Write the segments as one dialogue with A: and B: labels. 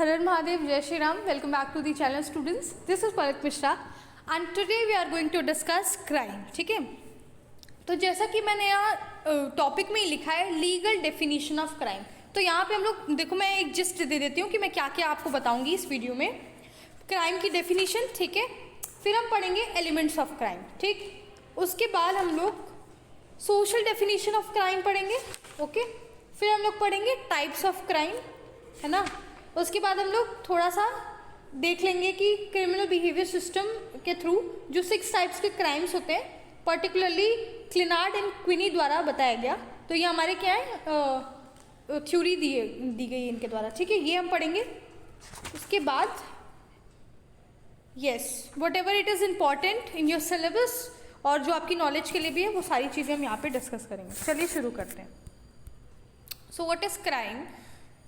A: हर हर महादेव, जय Shri Ram. Welcome back to the channel students. This is Palak Mishra and today we are going to discuss crime. ठीक है, तो जैसा कि मैंने यहाँ टॉपिक में ही लिखा है लीगल डेफिनेशन ऑफ क्राइम. तो यहाँ पे हम लोग देखो, मैं एक जिस्ट दे देती हूँ कि मैं क्या क्या आपको बताऊंगी इस वीडियो में. क्राइम की डेफिनेशन, ठीक है, फिर हम पढ़ेंगे एलिमेंट्स ऑफ क्राइम. ठीक, उसके बाद हम लोग सोशल डेफिनेशन ऑफ क्राइम पढ़ेंगे. ओके, फिर हम लोग पढ़ेंगे टाइप्स ऑफ क्राइम, है ना. उसके बाद हम लोग थोड़ा सा देख लेंगे कि क्रिमिनल बिहेवियर सिस्टम के थ्रू जो 6 टाइप्स के क्राइम्स होते हैं, पर्टिकुलरली क्लिनार्ड एंड क्विनी द्वारा बताया गया. तो ये हमारे क्या है, थ्योरी दी गई इनके द्वारा. ठीक है, ये हम पढ़ेंगे. उसके बाद yes, what ever it is important in your syllabus और जो आपकी नॉलेज के लिए भी है, वो सारी चीज़ें हम यहाँ पे डिस्कस करेंगे. चलिए शुरू करते हैं. So what is crime.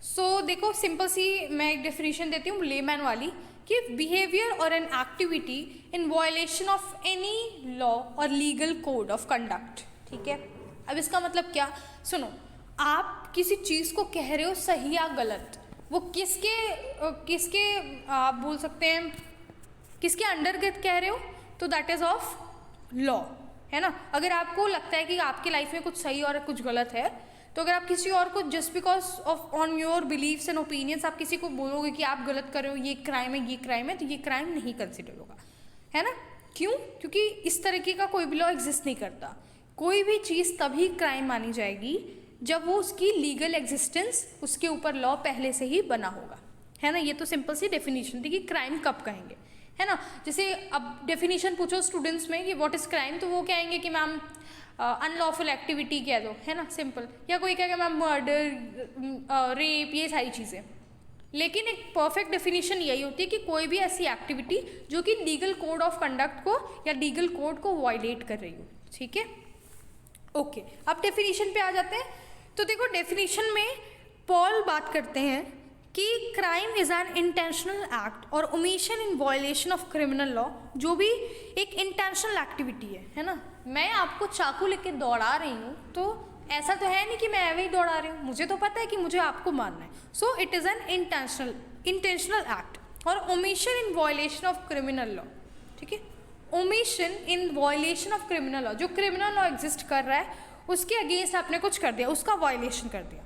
A: So देखो, सिंपल सी मैं एक डेफिनेशन देती हूँ लेमैन वाली, कि बिहेवियर और an activity in violation of any law और लीगल कोड ऑफ कंडक्ट. ठीक है, अब इसका मतलब क्या, सुनो. आप किसी चीज़ को कह रहे हो सही या गलत, वो किसके आप बोल सकते हैं किसके अंडरगत कह रहे हो, तो दैट इज ऑफ लॉ, है ना. अगर आपको लगता है कि आपके लाइफ में कुछ सही और कुछ गलत है, तो अगर आप किसी और को just because of on your believes and opinions आप किसी को बोलोगे कि आप गलत कर रहे हो, ये क्राइम है, ये क्राइम है, तो ये क्राइम नहीं कंसिडर होगा, है ना. क्यों? क्योंकि इस तरीके का कोई भी लॉ एग्जिस्ट नहीं करता. कोई भी चीज़ तभी क्राइम मानी जाएगी जब वो उसकी लीगल एग्जिस्टेंस, उसके ऊपर लॉ पहले से ही बना होगा, है ना. ये तो सिंपल सी डेफिनेशन थी कि क्राइम कब कहेंगे, है ना. जैसे अब डेफिनेशन पूछो स्टूडेंट्स में कि व्हाट इज़ क्राइम, तो वो कहेंगे कि मैम अनलॉफुल एक्टिविटी कह दो, है ना, सिंपल. या कोई कहेगा मैम मर्डर, रेप, ये सारी चीज़ें. लेकिन एक परफेक्ट डेफिनेशन यही होती है कि कोई भी ऐसी एक्टिविटी जो कि लीगल कोड ऑफ कंडक्ट को या लीगल कोड को वायलेट कर रही हो. ठीक है, ओके. अब डेफिनेशन पे आ जाते हैं. तो देखो, डेफिनेशन में पॉल बात करते हैं कि crime is an intentional act or omission in violation of criminal law, जो भी एक इंटेंशनल एक्टिविटी है ना. मैं आपको चाकू लेके दौड़ा रही हूँ, तो ऐसा तो है नहीं कि मैं ऐसे ही दौड़ा रही हूँ, मुझे तो पता है कि मुझे आपको मारना है. So it is an intentional act or omission in violation of criminal law. ठीक है, omission in violation of criminal law, जो क्रिमिनल लॉ एग्जिस्ट कर रहा है उसके अगेंस्ट आपने कुछ कर दिया, उसका वायलेशन कर दिया.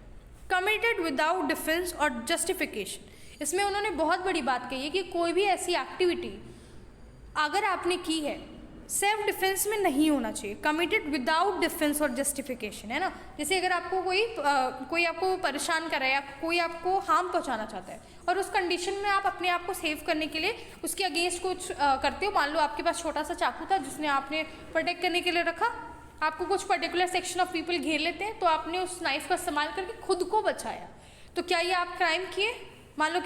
A: कमिटेड विदाउट डिफेंस और जस्टिफिकेशन. इसमें उन्होंने बहुत बड़ी बात कही है कि कोई भी ऐसी एक्टिविटी अगर आपने की है, सेल्फ डिफेंस में नहीं होना चाहिए. कमिटेड विदाउट डिफेंस और जस्टिफिकेशन, है ना. जैसे अगर आपको कोई आपको परेशान कर रहा है या कोई आपको हार्म पहुंचाना चाहता है और उस कंडीशन में आप अपने आप को सेव करने के लिए उसके अगेंस्ट कुछ करते हो. मान लो आपके पास छोटा सा चाकू था जिसने आपने प्रोटेक्ट करने के लिए रखा, आपको कुछ पर्टिकुलर सेक्शन ऑफ पीपल घेर लेते हैं, तो आपने उस नाइफ का इस्तेमाल करके खुद को बचाया, तो क्या ये आप क्राइम किए. मान लो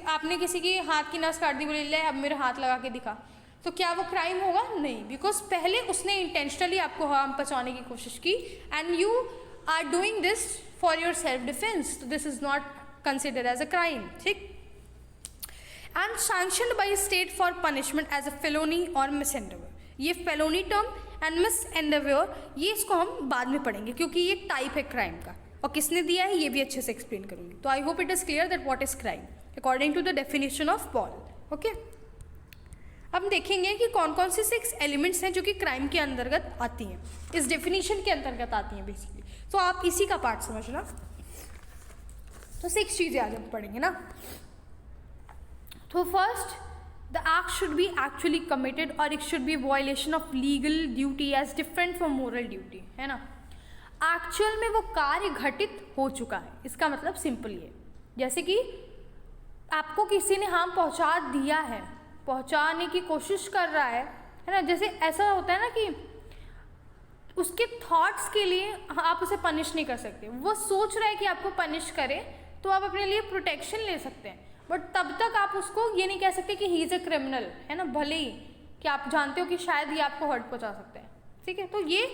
A: आपने किसी की हाथ की नस काट दी, बोले ले अब मेरे हाथ लगा के दिखा, तो क्या वो क्राइम होगा? नहीं, बिकॉज पहले उसने इंटेंशनली आपको हार्म पहुंचाने की कोशिश की and you are doing this for your self defence, तो this is not considered as a crime. ठीक, and sanctioned by state for punishment as a felony or misdemeanour. ये फेलोनी टर्म एंड मिसएंडेवर, ये इसको हम बाद में पढ़ेंगे क्योंकि ये टाइप है क्राइम का, और किसने दिया है ये भी अच्छे से एक्सप्लेन करूंगी. तो I hope it is clear that what is crime according to the definition of law. Okay, अब देखेंगे कि कौन कौन सी 6 एलिमेंट्स हैं जो कि क्राइम के अंतर्गत आती हैं, इस डेफिनेशन के अंतर्गत आती हैं बेसिकली. तो आप इसी का पार्ट समझना. तो 6 चीज़ें आज हम पढ़ेंगे ना. तो first, the act should be actually committed or it should be violation of legal duty as different from moral duty, है ना. एक्चुअल में वो कार्य घटित हो चुका है, इसका मतलब सिंपल ये, जैसे कि आपको किसी ने हार्म पहुंचा दिया है, पहुंचाने की कोशिश कर रहा है ना. जैसे ऐसा होता है ना कि उसके थॉट्स के लिए आप उसे पनिश नहीं कर सकते. वो सोच रहा है कि आपको पनिश करे, तो आप अपने लिए प्रोटेक्शन ले सकते हैं, बट तब तक आप उसको ये नहीं कह सकते कि ही इज़ अ क्रिमिनल, है ना, भले ही कि आप जानते हो कि शायद ये आपको हर्ट पहुंचा सकते हैं. ठीक है, तो ये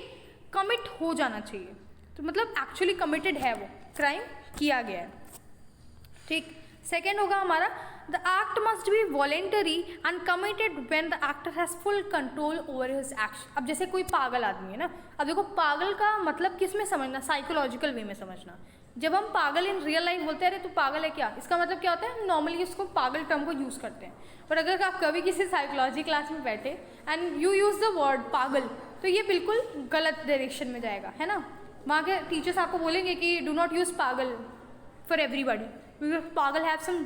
A: कमिट हो जाना चाहिए, तो मतलब एक्चुअली कमिटेड है, वो क्राइम किया गया है. ठीक, सेकेंड होगा हमारा, the act must be voluntary and committed when the actor has full control over his action. अब जैसे कोई पागल आदमी है ना, अब देखो पागल का मतलब किस में समझना, साइकोलॉजिकल वे में समझना. जब हम पागल इन रियल लाइफ बोलते हैं अरे तू पागल है क्या, इसका मतलब क्या होता है, हम नॉर्मली उसको पागल टर्म को यूज़ करते हैं। पर अगर आप कभी किसी साइकोलॉजी क्लास में बैठे and you use the word पागल, तो ये बिल्कुल गलत डायरेक्शन में जाएगा, है ना। वहाँ के टीचर्स आपको बोलेंगे कि डू नॉट यूज़ पागल फॉर एवरीबॉडी, बिकॉज पागल हैव सम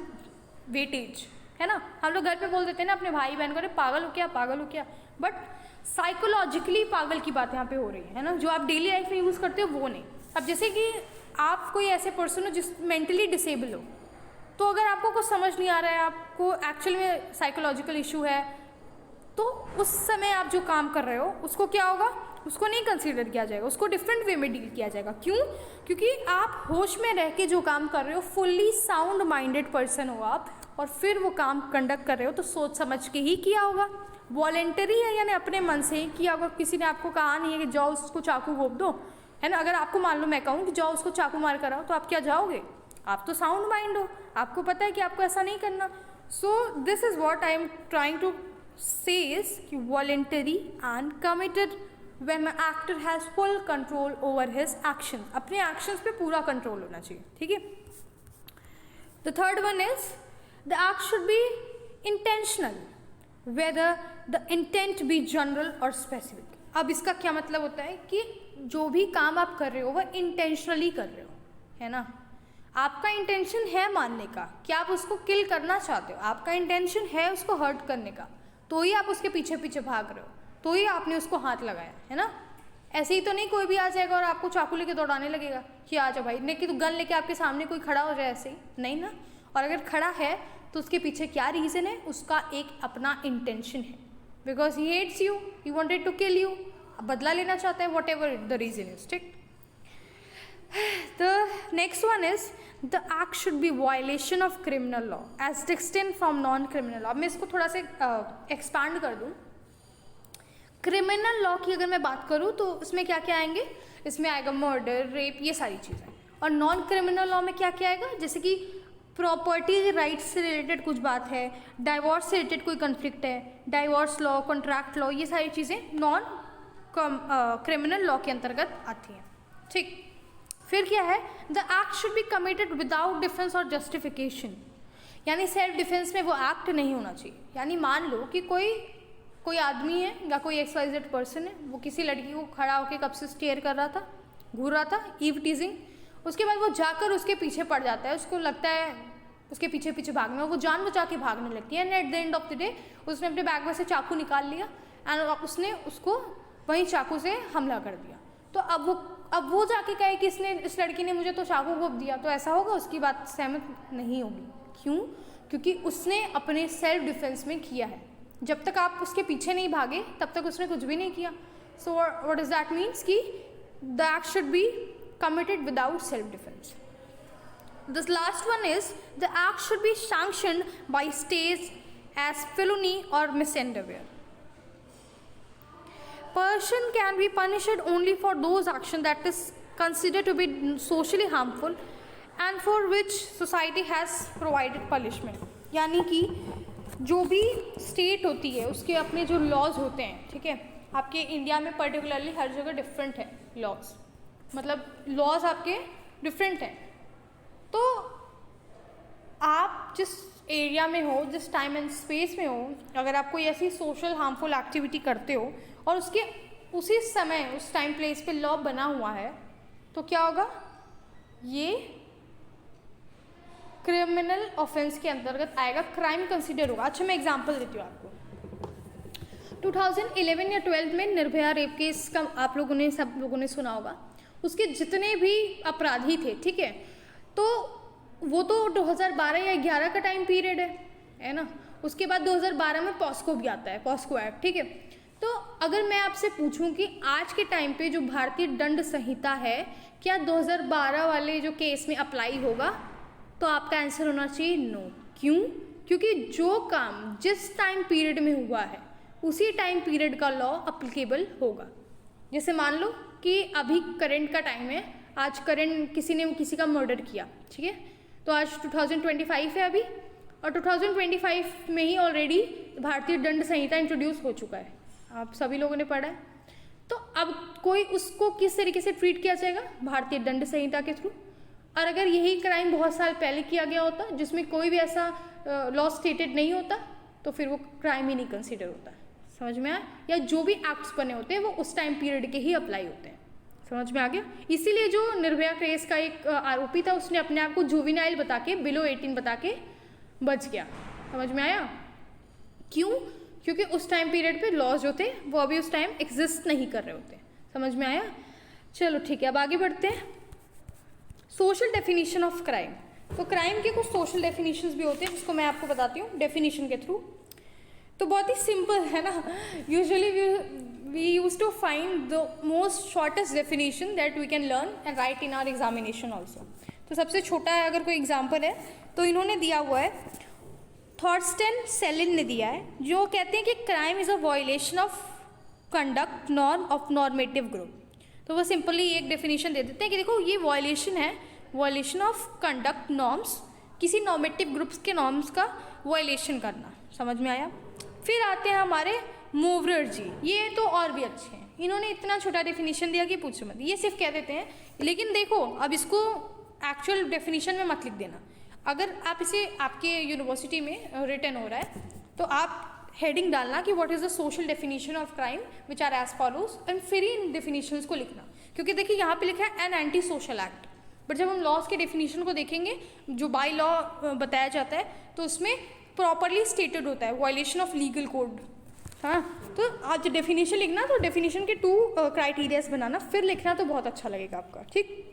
A: वेटेज, है ना। हम लोग घर पे बोल देते हैं ना अपने भाई बहन को, अरे पागल हो क्या, पागल हो क्या, बट साइकोलॉजिकली पागल की बात यहाँ पे हो रही है ना, जो आप डेली लाइफ में यूज़ करते हो वो नहीं। अब जैसे कि आप कोई ऐसे पर्सन हो जिस मेंटली डिसेबल हो, तो अगर आपको कुछ समझ नहीं आ रहा है, आपको एक्चुअल में साइकोलॉजिकल इशू है, तो उस समय आप जो काम कर रहे हो उसको क्या होगा, उसको नहीं कंसीडर किया जाएगा, उसको डिफरेंट वे में डील किया जाएगा। क्यों? क्योंकि आप होश में रह के जो काम कर रहे हो, फुल्ली साउंड माइंडेड पर्सन हो आप, और फिर वो काम कंडक्ट कर रहे हो तो सोच समझ के ही किया होगा, वॉलेंटरी है, यानी अपने मन से ही किया होगा। किसी ने आपको कहा नहीं है कि जाओ उसको चाकू घोंप दो, है ना। अगर आपको मान लो मैं कहूँ कि जाओ उसको चाकू मार कर आओ, तो आप क्या जाओगे? आप तो साउंड माइंड हो, आपको पता है कि आपको ऐसा नहीं करना। So this is what I am trying to say is कि voluntary and committed when an actor has full control over his actions, अपने actions पे पूरा कंट्रोल होना चाहिए, ठीक है। The third one is the act should be intentional, whether the intent be general or specific। अब इसका क्या मतलब होता है कि जो भी काम आप कर रहे हो वह इंटेंशनली कर रहे हो, है ना। आपका इंटेंशन है मानने का कि आप उसको किल करना चाहते हो, आपका इंटेंशन है उसको हर्ट करने का, तो ही आप उसके पीछे पीछे भाग रहे हो, तो ही आपने उसको हाथ लगाया, है ना। ऐसे ही तो नहीं कोई भी आ जाएगा और आपको चाकू लेके दौड़ाने लगेगा कि आ जाओ भाई, नहीं कि तो गन लेके आपके सामने कोई खड़ा हो जाए, ऐसे ही नहीं ना। और अगर खड़ा है तो उसके पीछे क्या रीज़न है, उसका एक अपना इंटेंशन है, because he hates you, he wanted to kill you, बदला लेना चाहता है, whatever the reason is, ठीक। The next one is the act should be violation of criminal law as distinct from non criminal law. अब मैं इसको थोड़ा सा एक्सपांड कर दूँ। क्रिमिनल लॉ की अगर मैं बात करूँ तो इसमें क्या क्या आएंगे, इसमें आएगा मर्डर, रेप, ये सारी चीज़ें। और नॉन क्रिमिनल लॉ में क्या क्या आएगा, जैसे कि प्रॉपर्टी राइट्स से रिलेटेड कुछ बात है, डाइवोर्स से रिलेटेड कोई कन्फ्लिक्ट है, डाइवोर्स लॉ, कॉन्ट्रैक्ट लॉ, ये सारी चीज़ें नॉन क्रिमिनल लॉ के अंतर्गत आती हैं, ठीक। फिर क्या है, the act should be committed without defence और जस्टिफिकेशन, यानी सेल्फ डिफेंस में वो एक्ट नहीं होना चाहिए। यानी मान लो कि कोई आदमी है या कोई XYZ पर्सन है, वो किसी लड़की को खड़ा होकर कब से स्टेयर कर रहा था, घूर रहा था, ईव टीजिंग, उसके बाद वो जाकर उसके पीछे पड़ जाता है, उसको लगता है उसके पीछे पीछे भागना, वो जान बचा के भागने लगती है, and at the end of the day उसने अपने बैग में से चाकू निकाल लिया एंड उसने उसको वहीं चाकू से हमला कर दिया। तो अब वो जाके कहे कि इस लड़की ने मुझे तो चाकू घोंप दिया, तो ऐसा होगा, उसकी बात सहमत नहीं होगी। क्यों? क्योंकि उसने अपने सेल्फ डिफेंस में किया है। जब तक आप उसके पीछे नहीं भागे तब तक उसने कुछ भी नहीं किया। So what does that means कि the act should be committed without self-defense. The last one is the act should be sanctioned by states as felony or misdemeanor. Person can be punished only for those actions that is considered to be socially harmful and for which society has provided punishment. यानी कि जो भी state होती है उसके अपने जो laws होते हैं, ठीक है, आपके इंडिया में पर्टिकुलरली हर जगह डिफरेंट है लॉज, मतलब लॉज आपके डिफरेंट हैं। तो आप जिस एरिया में हो, जिस टाइम एंड स्पेस में हो, अगर आप कोई ऐसी सोशल हार्मफुल एक्टिविटी करते हो और उसके उसी समय उस टाइम प्लेस पे लॉ बना हुआ है, तो क्या होगा, ये क्रिमिनल ऑफेंस के अंतर्गत आएगा, क्राइम कंसिडर होगा। अच्छा, मैं एग्जांपल देती हूँ आपको। 2011 या 12 में निर्भया रेप केस का आप लोगों ने, सब लोगों ने सुना होगा। उसके जितने भी अपराधी थे, ठीक है, तो वो तो 2012 या 11 का टाइम पीरियड है ना। उसके बाद 2012 में पॉस्को भी आता है, पॉस्को एक्ट, ठीक है। तो अगर मैं आपसे पूछूं कि आज के टाइम पे जो भारतीय दंड संहिता है, क्या 2012 वाले जो केस में अप्लाई होगा, तो आपका आंसर होना चाहिए नो। क्यों? क्योंकि जो काम जिस टाइम पीरियड में हुआ है उसी टाइम पीरियड का लॉ अप्लीकेबल होगा। जैसे मान लो कि अभी करंट का टाइम है, आज करंट किसी ने किसी का मर्डर किया, ठीक है, तो आज 2025 है अभी, और 2025 में ही ऑलरेडी भारतीय दंड संहिता इंट्रोड्यूस हो चुका है, आप सभी लोगों ने पढ़ा है। तो अब कोई उसको किस तरीके से ट्रीट किया जाएगा, भारतीय दंड संहिता के थ्रू। और अगर यही क्राइम बहुत साल पहले किया गया होता जिसमें कोई भी ऐसा लॉ स्टेटेड नहीं होता तो फिर वो क्राइम ही नहीं कंसिडर होता। समझ में आया? या जो भी एक्ट्स बने होते हैं वो उस टाइम पीरियड के ही अप्लाई होते हैं। समझ में आ गया? इसीलिए जो निर्भया केस का एक आरोपी था उसने अपने आप को जुवेनाइल बता के, बिलो 18 बता के बच गया। समझ में आया? क्यों? क्योंकि उस टाइम पीरियड पे लॉज जो थे वो अभी उस टाइम एग्जिस्ट नहीं कर रहे होते। समझ में आया? चलो ठीक है, अब आगे बढ़ते हैं। Social definition of crime. तो क्राइम के कुछ सोशल डेफिनेशंस भी होते हैं जिसको मैं आपको बताती हूँ डेफिनेशन के थ्रू। तो बहुत ही सिंपल है ना, usually we use to find the most shortest definition that we can learn and write in our examination also. तो सबसे छोटा है अगर कोई एग्जाम्पल है तो इन्होंने दिया हुआ है, थॉर्स्टेन सेलिन ने दिया है, जो कहते हैं कि crime is a violation of conduct norm of normative group. तो वो सिंपली एक डेफिनेशन दे देते हैं कि देखो ये वायलेशन है, वायलेशन ऑफ कंडक्ट नॉर्म्स, किसी नॉर्मेटिव ग्रुप्स के नॉर्म्स का वायलेशन करना। समझ में आया? फिर आते हैं हमारे मूवरर जी, ये तो और भी अच्छे हैं, इन्होंने इतना छोटा डेफिनेशन दिया कि पूछो मत, ये सिर्फ कह देते हैं। लेकिन देखो अब इसको एक्चुअल डेफिनेशन में मत लिख देना। अगर आप इसे आपके यूनिवर्सिटी में रिटन हो रहा है तो आप हेडिंग डालना कि what is the social definition of crime which are as follows, and फिर इन डेफिनेशंस को लिखना। क्योंकि देखिए यहाँ पे लिखा है an anti social act, but जब हम लॉज के डेफिनेशन को देखेंगे जो बाय लॉ बताया जाता है तो उसमें प्रॉपरली स्टेटेड होता है वायलेशन ऑफ लीगल कोड। हाँ, तो आज डेफिनेशन लिखना तो डेफिनेशन के 2 क्राइटेरियाज बनाना, फिर लिखना तो बहुत अच्छा लगेगा आपका। ठीक,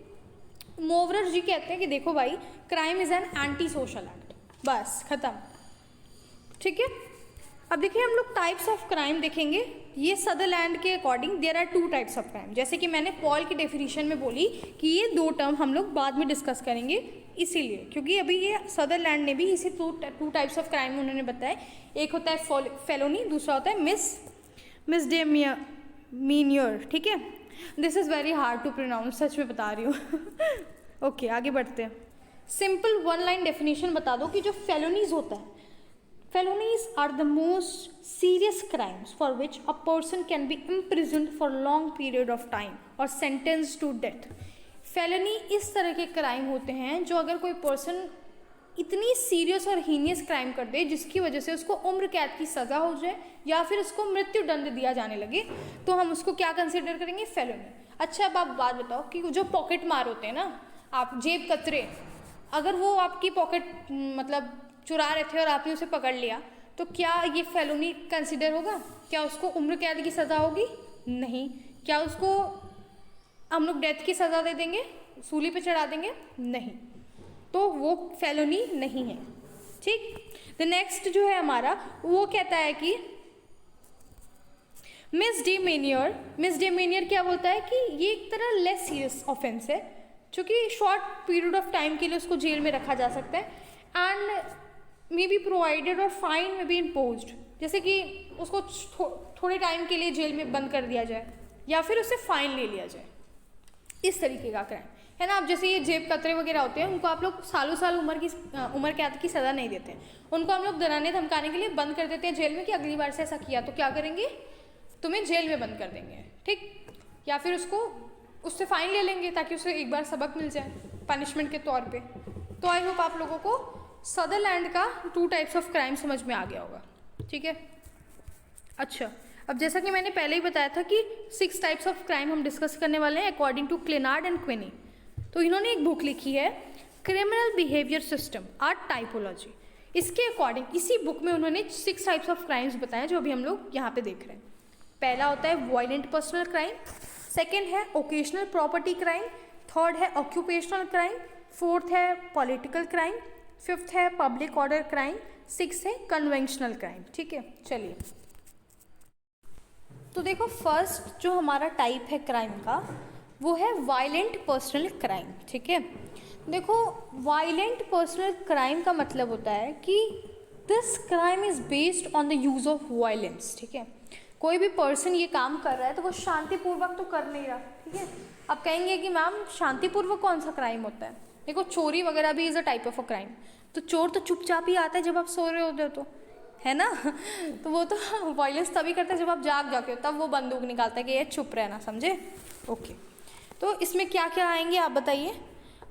A: मोवरर जी कहते हैं कि देखो भाई crime is an anti social act, बस खत्म। ठीक है, अब देखिए हम लोग टाइप्स ऑफ क्राइम देखेंगे। ये सदरलैंड के according there are 2 types of crime, जैसे कि मैंने पॉल की डेफिनेशन में बोली कि ये 2 टर्म हम लोग बाद में डिस्कस करेंगे, इसीलिए क्योंकि अभी ये सदरलैंड ने भी इसी 2 टाइप्स ऑफ क्राइम उन्होंने बताया। एक होता है फेलोनी, दूसरा होता है मिसडेमिनियर। ठीक है, this is very hard to pronounce, सच में बता रही हूँ। ओके, आगे बढ़ते हैं। सिंपल 1 लाइन डेफिनेशन बता दो कि जो फेलोनीज होता है, felonies are the most serious crimes for which a person can be imprisoned for long period of time or sentenced to death। felony इस तरह के क्राइम होते हैं जो अगर कोई पर्सन इतनी सीरियस और हीनियस क्राइम कर दे जिसकी वजह से उसको उम्र कैद की सज़ा हो जाए या फिर उसको मृत्यु दंड दिया जाने लगे तो हम उसको क्या कंसिडर करेंगे? फेलोनी। अच्छा, अब आप बात बताओ कि जो पॉकेट मार होते हैं ना, आप जेब कतरे, अगर वो आपकी पॉकेट मतलब चुरा रहे थे और आपने उसे पकड़ लिया तो क्या ये फेलोनी कंसिडर होगा? क्या उसको उम्र कैद की सज़ा होगी? नहीं। क्या उसको हम लोग डेथ की सज़ा दे देंगे, सूली पे चढ़ा देंगे? नहीं, तो वो फेलोनी नहीं है। ठीक, द नेक्स्ट जो है हमारा वो कहता है कि मिसडेमेनियर क्या बोलता है कि ये एक तरह लेस सीरियस ऑफेंस है, चूँकि शॉर्ट पीरियड ऑफ टाइम के लिए उसको जेल में रखा जा सकता है, एंड मे बी प्रोवाइडेड और फाइन में बी इम्पोज्ड, जैसे कि उसको थोड़े टाइम के लिए जेल में बंद कर दिया जाए या फिर उससे फाइन ले लिया जाए, इस तरीके का क्राइम है ना। अब जैसे ये जेब कतरे वगैरह होते हैं उनको आप लोग सालों साल उम्र कैद की सज़ा नहीं देते, उनको हम लोग डराने धमकाने के लिए बंद कर देते हैं जेल में कि अगली बार से ऐसा किया तो क्या करेंगे, तुम्हें जेल में बंद कर देंगे। ठीक, या फिर उससे फाइन ले लेंगे ताकि उसे एक बार सबक मिल जाए पनिशमेंट के तौर पे। तो आई होप आप लोगों को सदरलैंड का 2 टाइप्स ऑफ क्राइम समझ में आ गया होगा। ठीक है, अच्छा, अब जैसा कि मैंने पहले ही बताया था कि 6 टाइप्स ऑफ क्राइम हम डिस्कस करने वाले हैं according to Clinard and Quinney. तो इन्होंने एक बुक लिखी है criminal behaviour system or typology. इसके अकॉर्डिंग इसी बुक में उन्होंने 6 टाइप्स ऑफ क्राइम्स बताए जो अभी हम लोग यहाँ पे देख रहे हैं। पहला होता है वायलेंट पर्सनल क्राइम, सेकेंड है ओकेशनल प्रॉपर्टी क्राइम, थर्ड है ऑक्यूपेशनल क्राइम, फोर्थ है पॉलिटिकल क्राइम, फिफ्थ है पब्लिक ऑर्डर क्राइम, 6 है कन्वेंशनल क्राइम। ठीक है, चलिए तो देखो फर्स्ट जो हमारा टाइप है क्राइम का वो है वायलेंट पर्सनल क्राइम। ठीक है, देखो वायलेंट पर्सनल क्राइम का मतलब होता है कि this crime is based on the use of violence. ठीक है, कोई भी पर्सन ये काम कर रहा है तो वो शांतिपूर्वक तो कर नहीं रहा। ठीक है, अब कहेंगे कि मैम शांतिपूर्वक कौन सा क्राइम होता है? देखो चोरी वगैरह भी is a type of a crime. तो चोर तो चुपचाप ही आता है जब आप सो रहे होते हो, तो है ना। तो वो तो वायलेंस तभी करता है जब आप जाग जाके हो, तब वो बंदूक निकालता है कि ये चुप रहना, समझे? ओके, तो इसमें क्या क्या आएंगे आप बताइए।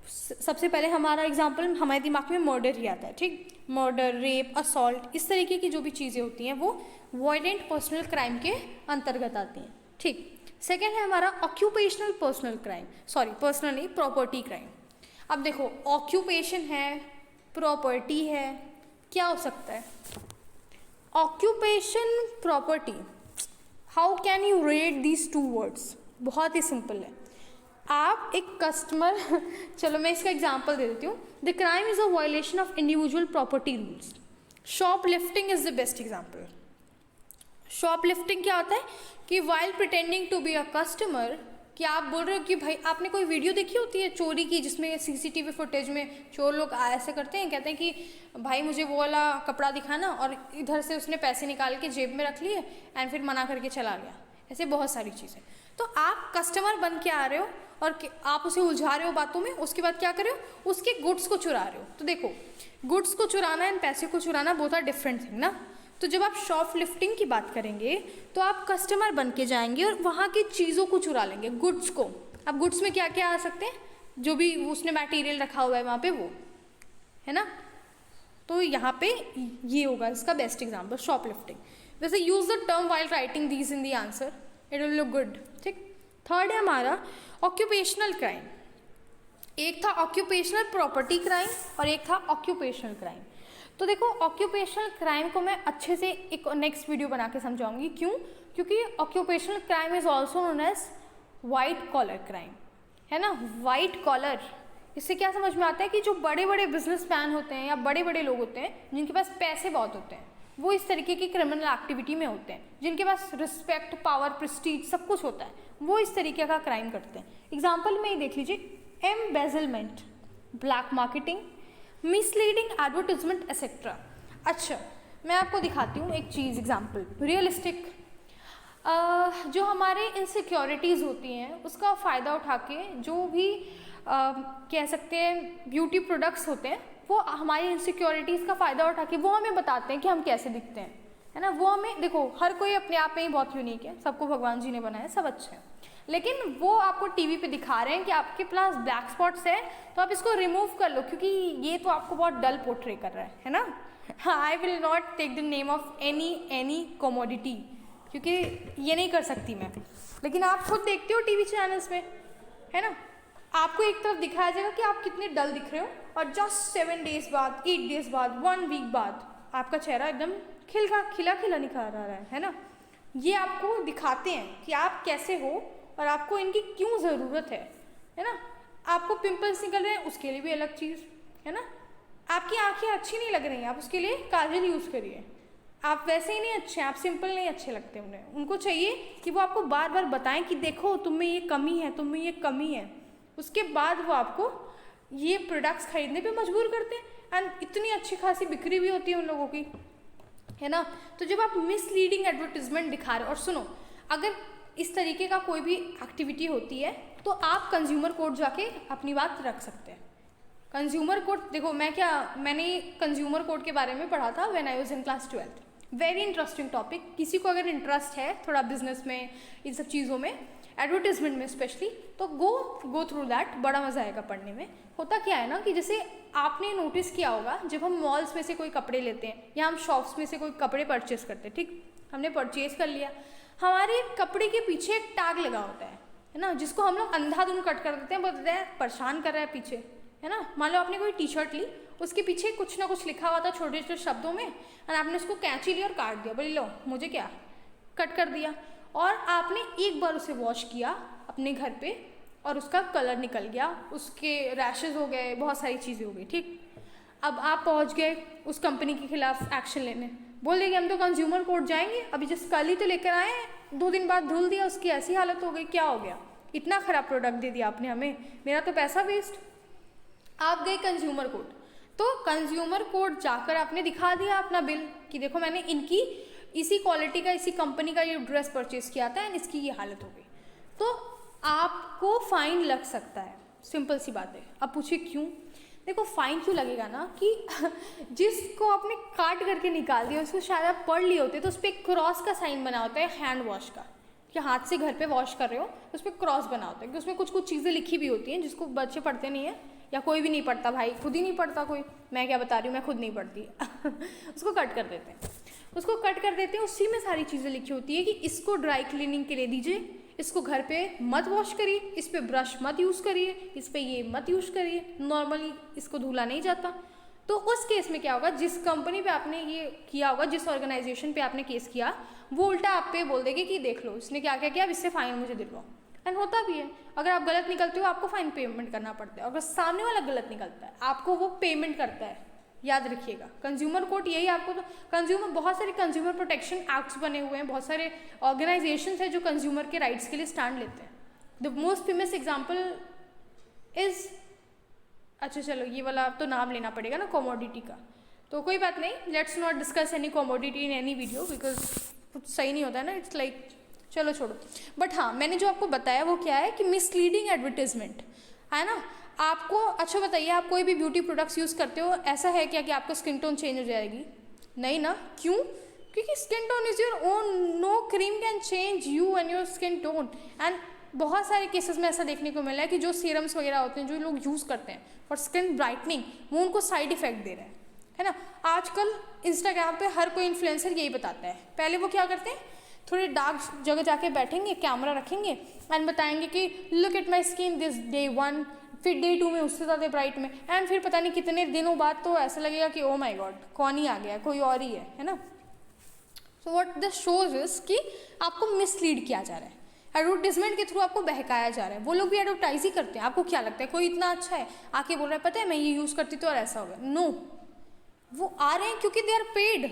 A: सबसे पहले हमारा एग्जाम्पल हमारे दिमाग में मर्डर ही आता है, ठीक। मर्डर, रेप, असॉल्ट, इस तरीके की जो भी चीज़ें होती हैं वो वायलेंट पर्सनल क्राइम के अंतर्गत आती हैं, ठीक। सेकेंड है हमारा occupational personal crime, sorry personal नहीं, प्रॉपर्टी क्राइम। अब देखो ऑक्यूपेशन है, प्रॉपर्टी है, क्या हो सकता है? Occupation, property, how can you rate these two words? बहुत ही सिंपल है। आप एक कस्टमर चलो मैं इसका एग्जांपल दे देती हूँ। The crime is a violation of individual property rules. Shoplifting is the best example. Shoplifting क्या होता है कि while pretending to be a customer, कि आप बोल रहे हो कि भाई आपने कोई वीडियो देखी होती है चोरी की जिसमें सीसीटीवी फुटेज में चोर लोग ऐसे करते हैं, कहते हैं कि भाई मुझे वो वाला कपड़ा दिखाना, और इधर से उसने पैसे निकाल के जेब में रख लिए एंड फिर मना करके चला गया। ऐसे बहुत सारी चीज़ें। तो आप कस्टमर बन के आ रहे हो और आप उसे उलझा रहे हो बातों में, उसके बाद क्या कर रहे हो? उसके गुड्स को चुरा रहे हो। तो देखो गुड्स को चुराना एंड पैसे को चुराना बहुत आर डिफरेंट थिंग ना। तो जब आप शॉप लिफ्टिंग की बात करेंगे तो आप कस्टमर बन के जाएंगे और वहाँ की चीज़ों को चुरा लेंगे, गुड्स को। अब गुड्स में क्या क्या आ सकते हैं? जो भी उसने मटेरियल रखा हुआ है वहाँ पे, वो है ना। तो यहाँ पे ये होगा इसका बेस्ट एग्जाम्पल, शॉप लिफ्टिंग। वैसे use the term while writing these in the answer, it will look good, ठीक। थर्ड है हमारा ऑक्यूपेशनल क्राइम। एक था ऑक्यूपेशनल प्रॉपर्टी क्राइम और एक था ऑक्यूपेशनल क्राइम। तो देखो ऑक्यूपेशनल क्राइम को मैं अच्छे से एक नेक्स्ट वीडियो बना के समझाऊंगी। क्यों? क्योंकि occupational crime is also known as white collar crime, है ना। वाइट कॉलर, इससे क्या समझ में आता है कि जो बड़े बड़े बिजनेसमैन होते हैं या बड़े बड़े लोग होते हैं जिनके पास पैसे बहुत होते हैं, वो इस तरीके की क्रिमिनल एक्टिविटी में होते हैं। जिनके पास रिस्पेक्ट, पावर, प्रेस्टीज सब कुछ होता है, वो इस तरीके का क्राइम करते हैं। एग्जाम्पल में ही देख लीजिए, embezzlement, black marketing, misleading advertisement etcetera. अच्छा मैं आपको दिखाती हूँ एक चीज़, एग्जाम्पल रियलिस्टिक। जो हमारे इनसिक्योरिटीज़ होती हैं उसका फ़ायदा उठा के जो भी कह सकते हैं ब्यूटी प्रोडक्ट्स होते हैं, वो हमारी इनसिक्योरिटीज़ का फ़ायदा उठा के वो हमें बताते हैं कि हम कैसे दिखते हैं, है ना। वो हमें, देखो हर कोई अपने आप में ही बहुत यूनिक है, सबको भगवान जी ने बनाया, सब अच्छे हैं, लेकिन वो आपको टीवी पे दिखा रहे हैं कि आपके पास ब्लैक स्पॉट्स है तो आप इसको रिमूव कर लो क्योंकि ये तो आपको बहुत डल पोर्ट्रे कर रहा है ना। I will not take the name of any commodity, क्योंकि ये नहीं कर सकती मैं, लेकिन आप खुद देखते हो टीवी चैनल्स में, है ना। आपको एक तरफ दिखाया जाएगा कि आप कितने डल दिख रहे हो, और जस्ट 7 डेज बाद, 8 डेज बाद, 1 वीक बाद आपका चेहरा एकदम खिला निखर रहा है ना। ये आपको दिखाते हैं कि आप कैसे हो और आपको इनकी क्यों ज़रूरत है ना। आपको पिंपल्स निकल रहे हैं, उसके लिए भी अलग चीज़, है ना। आपकी आंखें अच्छी नहीं लग रही हैं, आप उसके लिए काजल यूज़ करिए। आप वैसे ही नहीं अच्छे हैं, आप सिंपल नहीं अच्छे लगते उन्हें, उनको चाहिए कि वो आपको बार बार बताएं कि देखो तुम में ये कमी है, तुम में ये कमी है। उसके बाद वो आपको ये प्रोडक्ट्स खरीदने पे मजबूर करते हैं, एंड इतनी अच्छी खासी बिक्री भी होती है उन लोगों की, है ना। तो जब आप मिसलीडिंग एडवर्टीजमेंट दिखा रहे हो, और सुनो, अगर इस तरीके का कोई भी एक्टिविटी होती है तो आप कंज्यूमर कोर्ट जाके अपनी बात रख सकते हैं। कंज्यूमर कोर्ट, देखो मैंने कंज्यूमर कोर्ट के बारे में पढ़ा था when I was in class 12। Very interesting topic. किसी को अगर इंटरेस्ट है थोड़ा बिजनेस में, इन सब चीज़ों में, एडवर्टीजमेंट में स्पेशली, तो गो थ्रू दैट, बड़ा मजा आएगा पढ़ने में। होता क्या है ना कि जैसे आपने नोटिस किया होगा, जब हम मॉल्स में से कोई कपड़े लेते हैं या हम शॉप्स में से कोई कपड़े परचेस करते हैं, ठीक, हमने परचेज कर लिया, हमारे कपड़े के पीछे एक टैग लगा होता है ना, जिसको हम लोग अंधाधुन कट कर देते हैं, बोलते हैं परेशान कर रहा है पीछे, है ना। मान लो आपने कोई टी शर्ट ली, उसके पीछे कुछ ना कुछ लिखा हुआ था छोटे छोटे शब्दों में, और आपने उसको कैंची लिया और काट दिया, बोले लो मुझे क्या, कट कर दिया। और आपने एक बार उसे वॉश किया अपने घर पे और उसका कलर निकल गया, उसके रैशेज हो गए, बहुत सारी चीज़ें हो गई, ठीक। अब आप पहुंच गए उस कंपनी के खिलाफ एक्शन लेने, बोल देंगे हम तो कंज्यूमर कोर्ट जाएंगे, अभी जिस कल ही तो लेकर आए हैं, 2 दिन बाद धुल दिया, उसकी ऐसी हालत हो गई, क्या हो गया, इतना ख़राब प्रोडक्ट दे दिया आपने हमें, मेरा तो पैसा वेस्ट। आप गए कंज्यूमर कोर्ट, तो कंज्यूमर कोर्ट जाकर आपने दिखा दिया अपना बिल कि देखो मैंने इनकी इसी क्वालिटी का, इसी कंपनी का ये ड्रेस परचेज किया था एंड इसकी ये हालत हो गई, तो आपको फाइन लग सकता है। सिंपल सी बात है। अब पूछिए क्यों? देखो फाइन क्यों लगेगा ना कि जिसको आपने काट करके निकाल दिया, उसको शायद आप पढ़ लिए होते तो उस पर क्रॉस का साइन बना होता है, हैंड वॉश का, कि हाथ से घर पे वॉश कर रहे हो, उस पर क्रॉस बना होता है, कि उसमें कुछ कुछ चीज़ें लिखी भी होती हैं जिसको बच्चे पढ़ते नहीं हैं, या कोई भी नहीं पढ़ता भाई, खुद ही नहीं पढ़ता कोई, मैं क्या बता रही हूँ, मैं खुद नहीं पढ़ती उसको कट कर देते हैं, उसको कट कर देते हैं, उसी में सारी चीज़ें लिखी होती है कि इसको ड्राई क्लीनिंग के लिए दीजिए, इसको घर पे मत वॉश करिए, इस पर ब्रश मत यूज़ करिए, इस पर ये मत यूज़ करिए, नॉर्मली इसको धुला नहीं जाता। तो उस केस में क्या होगा, जिस कंपनी पे आपने ये किया होगा, जिस ऑर्गेनाइजेशन पे आपने केस किया, वो उल्टा आप पे बोल देगी कि देख लो इसने क्या क्या किया, अब इससे फाइन मुझे दिलवाओ। एंड होता भी है, अगर आप गलत निकलते हो आपको फाइन पेमेंट करना पड़ता है, अगर सामने वाला गलत निकलता है आपको वो पेमेंट करता है, याद रखिएगा। कंज्यूमर कोर्ट यही आपको, तो कंज्यूमर, बहुत सारे कंज्यूमर प्रोटेक्शन एक्ट्स बने हुए हैं, बहुत सारे ऑर्गेनाइजेशंस हैं जो कंज्यूमर के राइट्स के लिए स्टैंड लेते हैं। The most famous example is, अच्छा चलो ये वाला तो नाम लेना पड़ेगा ना, कमोडिटी का, तो कोई बात नहीं, let's not discuss any commodity in any video because कुछ सही नहीं होता है ना, इट्स लाइक चलो छोड़ो। बट हाँ, मैंने जो आपको बताया वो क्या है कि मिसलीडिंग एडवर्टीजमेंट है ना। आपको अच्छा बताइए, आप कोई भी ब्यूटी प्रोडक्ट्स यूज़ करते हो, ऐसा है क्या कि आपका स्किन टोन चेंज हो जाएगी? नहीं ना, क्यों? क्योंकि skin tone is your own, no cream can change you and your skin tone. And बहुत सारे केसेस में ऐसा देखने को मिला है कि जो सीरम्स वगैरह होते हैं जो लोग यूज़ करते हैं फॉर स्किन ब्राइटनिंग, वो उनको साइड इफेक्ट दे रहा है ना। आजकल इंस्टाग्राम पे हर कोई इन्फ्लुएंसर यही बताता है, पहले वो क्या करते हैं, थोड़े डार्क जगह जाके बैठेंगे, कैमरा रखेंगे एंड बताएंगे कि look at my skin this day 1, फिर डे 2 में उससे ज़्यादा ब्राइट में, एंड फिर पता नहीं कितने दिनों बाद तो ऐसा लगेगा कि ओ माई गॉड कौन ही आ गया, कोई और ही है ना। So what this shows is कि आपको मिसलीड किया जा रहा है, एडवर्टीजमेंट के थ्रू आपको बहकाया जा रहा है। वो लोग भी एडवर्टाइज ही करते हैं, आपको क्या लगता है कोई इतना अच्छा है आके बोल रहा है पता है मैं ये यूज़ करती तो और ऐसा हो गया? नो, वो आ रहे हैं क्योंकि दे आर पेड,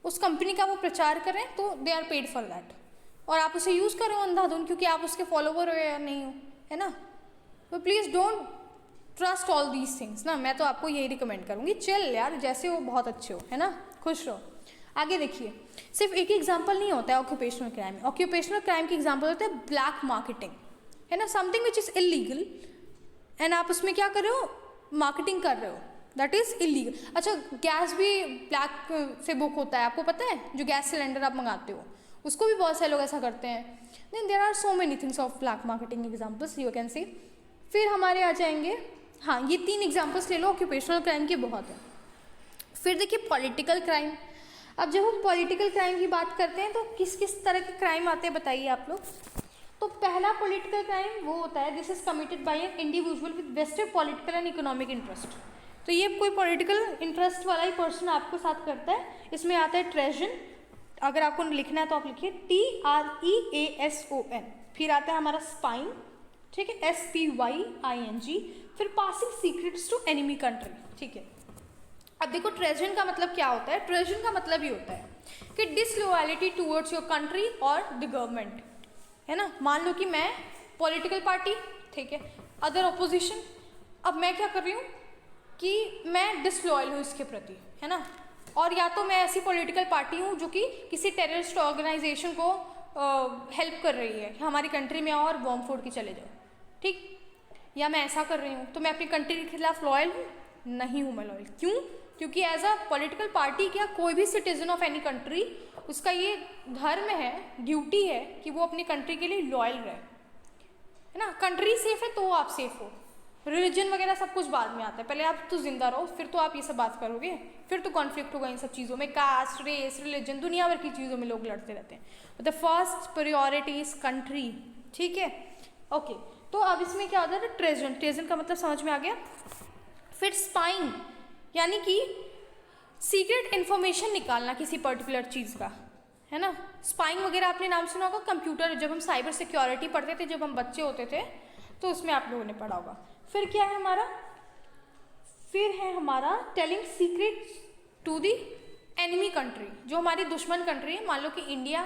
A: उस कंपनी का वो प्रचार करें तो they are paid for that, और आप उसे यूज़ करो अंधाधुन क्योंकि आप उसके फॉलोवर हो या नहीं हो, है ना। तो please don't trust all these things ना, मैं तो आपको यही रिकमेंड करूँगी, चिल यार, जैसे हो बहुत अच्छे हो, है ना, खुश रहो। आगे देखिए, सिर्फ एक ही एग्जाम्पल नहीं होता है ऑक्यूपेशनल क्राइम में। ऑक्यूपेशनल क्राइम की एग्जाम्पल होता है ब्लैक मार्केटिंग, है ना, something which is illegal and आप उसमें क्या कर रहे हो, मार्केटिंग कर रहे हो, दैट इज़ इलीगल। अच्छा, गैस भी ब्लैक से बुक होता है, आपको पता है, जो गैस सिलेंडर आप मंगाते हो उसको भी बहुत सारे लोग ऐसा करते हैं। Then there are so many things of black marketing examples you can see. फिर हमारे आ जाएंगे, हाँ ये 3 एग्जाम्पल्स ले लो ऑक्यूपेशनल क्राइम के, बहुत है। फिर देखिए पॉलिटिकल क्राइम। अब जब हम पॉलिटिकल क्राइम की बात करते हैं तो किस किस तरह के क्राइम आते हैं बताइए आप लोग। तो पहला पॉलिटिकल क्राइम वो होता है this is committed by an individual with vested political and economic interest. तो ये कोई पॉलिटिकल इंटरेस्ट वाला ही पर्सन आपको साथ करता है। इसमें आता है ट्रेजन, अगर आपको लिखना है तो आप लिखिए TREASON। फिर आता है हमारा स्पाइन, ठीक है, SPYING। फिर passing secrets to enemy country, ठीक है। अब देखो ट्रेजन का मतलब क्या होता है। ट्रेजन का मतलब ये होता है कि डिसलॉयलिटी टूवर्ड्स योर कंट्री और द गवर्नमेंट, है ना। मान लो कि मैं पॉलिटिकल पार्टी, ठीक है, अदर अपोजिशन, अब मैं क्या कर रही हूँ कि मैं डिसलॉयल हूँ इसके प्रति, है ना, और या तो मैं ऐसी पॉलिटिकल पार्टी हूँ जो कि किसी टेररिस्ट ऑर्गेनाइजेशन को हेल्प कर रही है, हमारी कंट्री में आओ और बॉम्ब फोड़ के चले जाओ, ठीक, या मैं ऐसा कर रही हूँ, तो मैं अपनी कंट्री के खिलाफ लॉयल हूँ? नहीं हूँ मैं लॉयल। क्यों? क्योंकि एज अ पॉलिटिकल पार्टी क्या कोई भी सिटीजन ऑफ एनी कंट्री, उसका ये धर्म है, ड्यूटी है कि वो अपनी कंट्री के लिए लॉयल रहे, है ना। कंट्री सेफ है तो आप सेफ हो, रिलीजन वगैरह सब कुछ बाद में आता है, पहले आप तो जिंदा रहो, फिर तो आप ये सब बात करोगे, फिर तो कॉन्फ्लिक्ट होगा इन सब चीज़ों में, कास्ट, रेस, रिलीजन, दुनिया भर की चीज़ों में लोग लड़ते रहते हैं। The first priority is country, ठीक है, ओके। तो अब इसमें क्या होता है, ट्रेजन, ट्रेजन का मतलब समझ में आ गया। फिर स्पाइंग, यानी कि सीक्रेट इन्फॉर्मेशन निकालना किसी पर्टिकुलर चीज़ का, है ना। स्पाइंग वगैरह आपने नाम सुना होगा, कंप्यूटर, जब हम साइबर सिक्योरिटी पढ़ते थे जब हम बच्चे होते थे तो उसमें आप लोगों ने पढ़ा होगा। फिर क्या है हमारा, फिर है हमारा telling secret to the enemy country, जो हमारी दुश्मन कंट्री है। मान लो कि इंडिया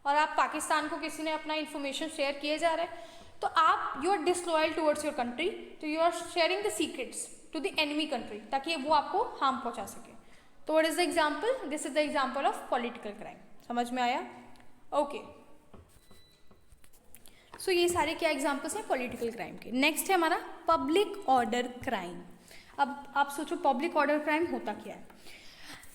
A: और आप पाकिस्तान को किसी ने अपना इन्फॉर्मेशन शेयर किए जा रहे हैं, तो आप you are disloyal towards your country, तो you are sharing the secrets to the enemy country ताकि वो आपको हार्म पहुंचा सके। तो what is the example, this is the example of political crime. समझ में आया? ओके, सो ये सारे क्या एग्जाम्पल्स हैं पॉलिटिकल क्राइम के। नेक्स्ट है हमारा पब्लिक ऑर्डर क्राइम। अब आप सोचो पब्लिक ऑर्डर क्राइम होता क्या है।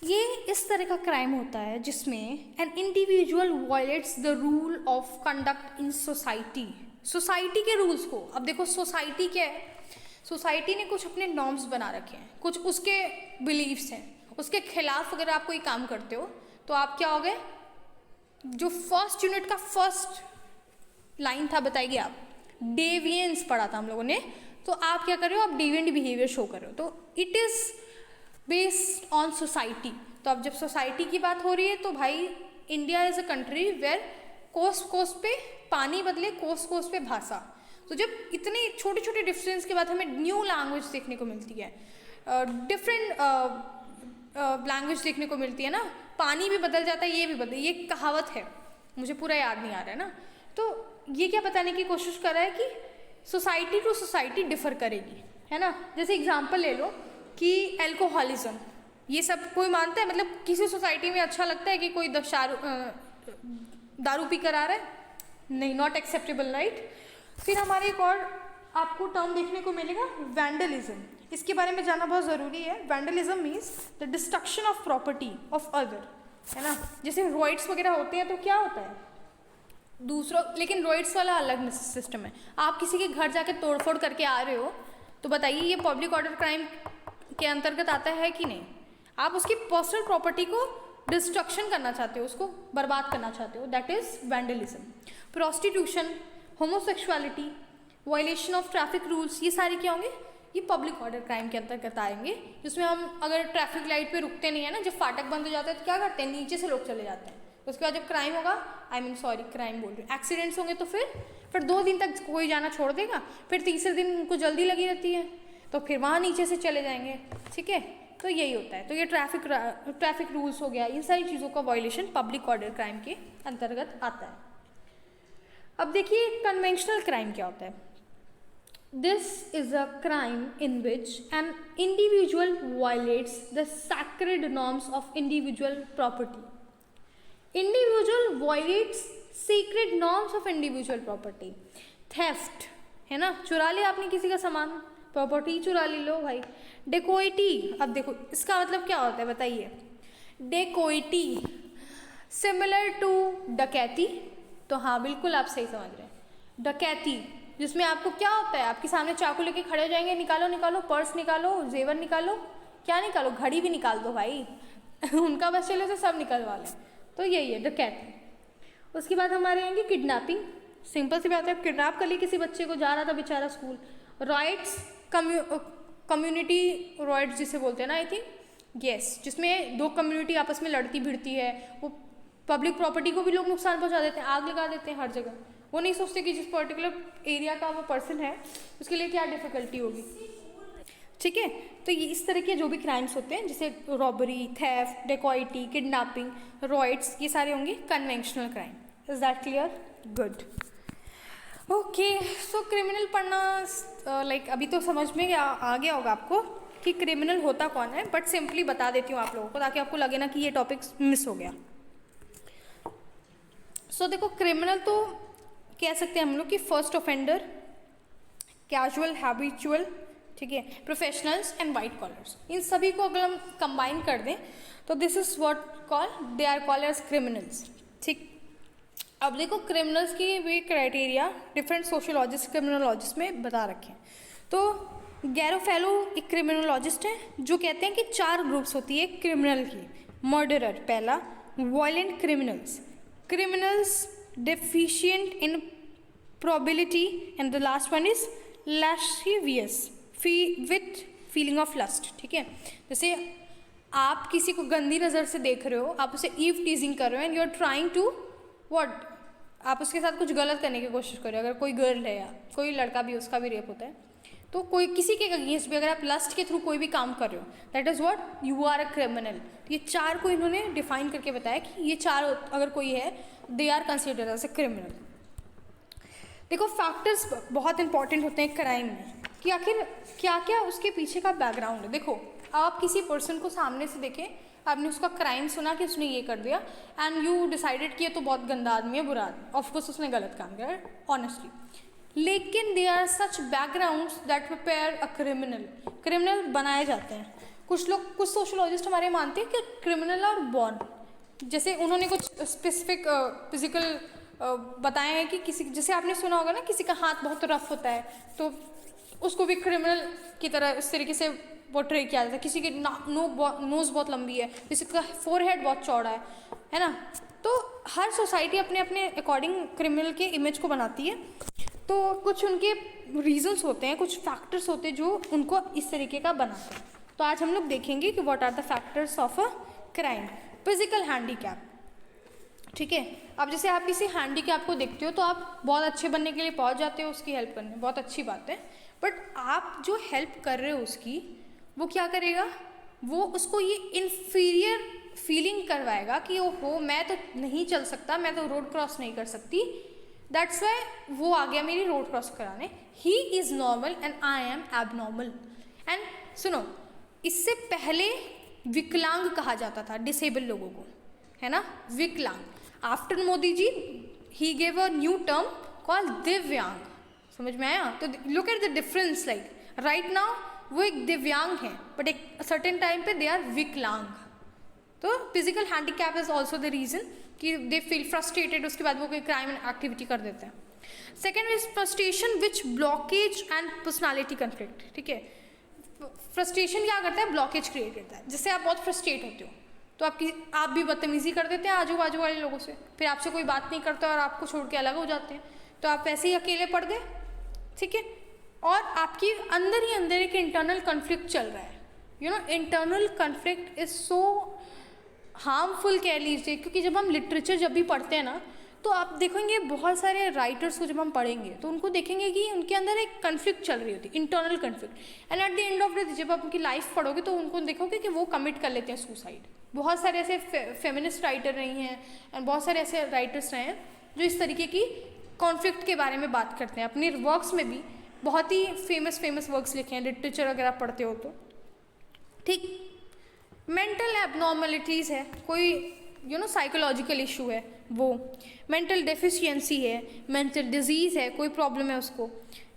A: ये इस तरह का क्राइम होता है जिसमें an individual violets the rule of conduct in society, society के रूल्स को। अब देखो सोसाइटी क्या है, सोसाइटी ने कुछ अपने नॉर्म्स बना रखे हैं, कुछ उसके बिलीव्स हैं, उसके खिलाफ अगर आप कोई काम करते हो तो आप क्या हो गए, जो फर्स्ट यूनिट का फर्स्ट लाइन था बताइए आप, डेविएंस पढ़ा था हम लोगों ने, तो आप क्या कर रहे हो, आप डेविएंट बिहेवियर शो कर रहे हो, तो it is based on society. तो अब जब सोसाइटी की बात हो रही है तो भाई India is a country where coast coast पे पानी बदले कोस्ट कोस्ट पे भाषा। तो जब इतने छोटे छोटे डिफरेंस के बाद हमें न्यू लैंग्वेज देखने को मिलती है, डिफरेंट लैंग्वेज देखने को मिलती है ना, पानी भी बदल जाता है, ये भी बदल, ये कहावत है, मुझे पूरा याद नहीं आ रहा है ना, तो ये क्या बताने की कोशिश कर रहा है कि सोसाइटी टू सोसाइटी डिफर करेगी, है ना। जैसे एग्जांपल ले लो कि एल्कोहलिज्म, ये सब कोई मानता है, मतलब किसी सोसाइटी में अच्छा लगता है कि कोई दारू पी कर आ रहा है, नहीं, नॉट एक्सेप्टेबल, राइट। फिर हमारे एक और आपको टर्म देखने को मिलेगा वैंडलिज्म, इसके बारे में जानना बहुत ज़रूरी है। Vandalism means the destruction of property of other, है ना। जैसे रॉइट्स वगैरह होते हैं तो क्या होता है दूसरों, लेकिन रॉइट्स वाला अलग सिस्टम है, आप किसी के घर जाके तोड़फोड़ करके आ रहे हो तो बताइए ये पब्लिक ऑर्डर क्राइम के अंतर्गत आता है कि नहीं। आप उसकी पर्सनल प्रॉपर्टी को डिस्ट्रक्शन करना चाहते हो, उसको बर्बाद करना चाहते हो, that is vandalism. Prostitution, homosexuality, violation of traffic rules, ये सारे क्या होंगे, ये पब्लिक ऑर्डर क्राइम के अंतर्गत आएंगे, जिसमें हम अगर ट्रैफिक लाइट पे रुकते नहीं है ना, जब फाटक बंद हो जाता है तो क्या करते हैं, नीचे से लोग चले जाते हैं। उसके बाद जब क्राइम होगा, क्राइम बोल रही हूँ, एक्सीडेंट्स होंगे तो फिर 2 दिन तक कोई जाना छोड़ देगा, फिर तीसरे दिन उनको जल्दी लगी रहती है तो फिर वहाँ नीचे से चले जाएंगे, ठीक है। तो यही होता है, तो ये ट्रैफिक रूल्स हो गया, इन सारी चीज़ों का वायलेशन पब्लिक ऑर्डर क्राइम के अंतर्गत आता है। अब देखिए कन्वेंशनल क्राइम क्या होता है। This is a crime in which an individual violets the sacred norms of individual property. Individual violets secret norms of individual property. Theft, है ना, चुरा लिया आपने किसी का सामान, प्रॉपर्टी चुरा ली, लो भाई। डेकोइटी, अब देखो इसका मतलब क्या होता है बताइए। डेकोइटी सिमिलर टू डकैती, तो हाँ बिल्कुल आप सही समझ रहे हैं। डकैती जिसमें आपको क्या होता है, आपके सामने चाकू लेके खड़े हो जाएंगे, निकालो निकालो, पर्स निकालो, जेवर निकालो, क्या निकालो, घड़ी भी निकाल दो भाई उनका बस चले तो सब निकलवा लें, तो यही है डकैती। उसके बाद हमारे आएंगे किडनैपिंग, सिंपल सी बात है, किडनैप कर ली किसी बच्चे को, जा रहा था बेचारा स्कूल। राइट्स, कम्युनिटी राइट्स जिसे बोलते हैं ना, आई थिंक, यस, जिसमें 2 कम्युनिटी आपस में लड़ती भिड़ती है, वो पब्लिक प्रॉपर्टी को भी लोग नुकसान पहुंचा देते हैं, आग लगा देते हैं हर जगह, वो नहीं सोचते कि जिस पर्टिकुलर एरिया का वो पर्सन है उसके लिए क्या डिफिकल्टी होगी, ठीक है। तो ये इस तरह के जो भी क्राइम्स होते हैं, जैसे रॉबरी, थेफ्ट, डेकॉइटी, किडनैपिंग, रॉइट्स, ये सारे होंगे conventional crime. Is that clear? Good. Okay, so criminal पढ़ना लाइक अभी तो समझ में आ गया होगा आपको कि क्रिमिनल होता कौन है, बट सिंपली बता देती हूँ आप लोगों को ताकि आपको लगे ना कि ये टॉपिक मिस हो गया। सो देखो क्रिमिनल तो कह सकते हैं हम लोग कि फर्स्ट ऑफेंडर, कैजुअल, हैबिचुअल, ठीक है, प्रोफेशनल्स एंड वाइट कॉलर्स, इन सभी को अगर हम कंबाइन कर दें तो this is what call, they are called as criminals, ठीक। अब देखो क्रिमिनल्स की भी क्राइटेरिया डिफरेंट सोशियोलॉजिस्ट, क्रिमिनोलॉजिस्ट में बता रखे हैं। तो गैरोफेलो एक क्रिमिनोलॉजिस्ट है जो कहते हैं कि 4 ग्रुप्स होती है क्रिमिनल की। मर्डरर पहला, violent criminals, criminals deficient in probability, and the last one is lascivious with feeling of lust, ठीक है। जैसे आप किसी को गंदी नज़र से देख रहे हो, आप उसे ईव टीजिंग कर रहे हो and you are trying to what, आप उसके साथ कुछ गलत करने की कोशिश कर रहे हो। अगर कोई गर्ल है या कोई लड़का भी, उसका भी रेप होता है, तो कोई किसी के अगेंस्ट भी अगर आप लस्ट के थ्रू कोई भी काम कर रहे हो, that is what, you are a criminal. ये 4 को इन्होंने डिफाइन करके बताया कि ये 4 अगर कोई है, they are considered as a criminal. देखो फैक्टर्स बहुत इंपॉर्टेंट होते हैं क्राइम में कि आखिर क्या क्या उसके पीछे का बैकग्राउंड है। देखो आप किसी पर्सन को सामने से देखें, आपने उसका क्राइम सुना कि उसने ये कर दिया एंड यू डिसाइडेड कि ये तो बहुत गंदा आदमी है, बुरा आदमी, ऑफकोर्स उसने गलत काम किया ऑनेस्टली, लेकिन they are such backgrounds that prepare a criminal. Criminal बनाए जाते हैं। कुछ लोग, कुछ सोशियोलॉजिस्ट हमारे मानते हैं कि क्रिमिनल आर बॉर्न, जैसे उन्होंने कुछ स्पेसिफिक फिजिकल बताए हैं कि किसी, जैसे आपने सुना होगा ना किसी का हाथ बहुत रफ होता है तो उसको भी क्रिमिनल की तरह इस तरीके से पोर्ट्रे किया जाता है। किसी की नोज़ बहुत लंबी है, किसी का फोरहेड बहुत चौड़ा है ना। तो हर सोसाइटी अपने अपने अकॉर्डिंग क्रिमिनल के इमेज को बनाती है। तो कुछ उनके रीजंस होते हैं, कुछ फैक्टर्स होते हैं जो उनको इस तरीके का बनाते हैं। तो आज हम लोग देखेंगे कि what are the factors of a crime. Physical handicap, ठीक है। अब जैसे आप किसी हैंडीकैप को देखते हो तो आप बहुत अच्छे बनने के लिए पहुंच जाते हो उसकी हेल्प करने, बहुत अच्छी बात है। बट आप जो हेल्प कर रहे हो उसकी, वो क्या करेगा, वो उसको ये इन्फीरियर फीलिंग करवाएगा कि ओहो मैं तो नहीं चल सकता, मैं तो रोड क्रॉस नहीं कर सकती, दैट्स वाई वो आ गया मेरी रोड क्रॉस कराने। He is normal and I am abnormal. And सुनो, इससे पहले विकलांग कहा जाता था डिसेबल लोगों को, है ना, विकलांग। After Modi ji he gave a new term called divyang. समझ में आया? तो look at the difference, like right now वो एक दिव्यांग है बट एक सर्टेन टाइम पे दे आर विकलांग। तो physical handicap is also the reason कि दे फील फ्रस्ट्रेटेड, उसके बाद वो कोई क्राइम एक्टिविटी कर देते हैं। Second is frustration which blockage and personality conflict, ठीक है। फ्रस्ट्रेशन क्या करता है, ब्लॉकेज क्रिएट करता है। जैसे आप बहुत फ्रस्ट्रेट होते हो तो आप भी बदतमीजी कर देते हैं आजू बाजू वाले लोगों से, फिर आपसे कोई बात नहीं करता और आपको छोड़ के अलग हो जाते हैं, तो आप वैसे ही अकेले पड़ गए, ठीक है। और आपकी अंदर ही अंदर एक इंटरनल कन्फ्लिक्ट चल रहा है। You know, internal conflict is so harmful कह लीजिए, क्योंकि जब हम लिटरेचर जब भी पढ़ते हैं ना, तो आप देखेंगे बहुत सारे राइटर्स को जब हम पढ़ेंगे तो उनको देखेंगे कि उनके अंदर एक कन्फ्लिक्ट चल रही होती है, internal conflict. And at the end of the जब आप उनकी लाइफ पढ़ोगे तो उनको देखोगे कि वो कमिट कर लेते हैं सुसाइड। बहुत सारे ऐसे फेमिनिस्ट राइटर रही हैं एंड बहुत सारे ऐसे राइटर्स रहे हैं जो इस तरीके की कॉन्फ्लिक्ट के बारे में बात करते हैं। अपने वर्क्स में भी बहुत ही फेमस वर्क्स लिखे हैं, लिटरेचर अगर आप पढ़ते हो तो, ठीक। मेंटल एबनॉर्मलिटीज़ है, कोई साइकोलॉजिकल इशू है, वो मेंटल डेफिशिएंसी है, मेंटल डिजीज़ है, कोई प्रॉब्लम है उसको,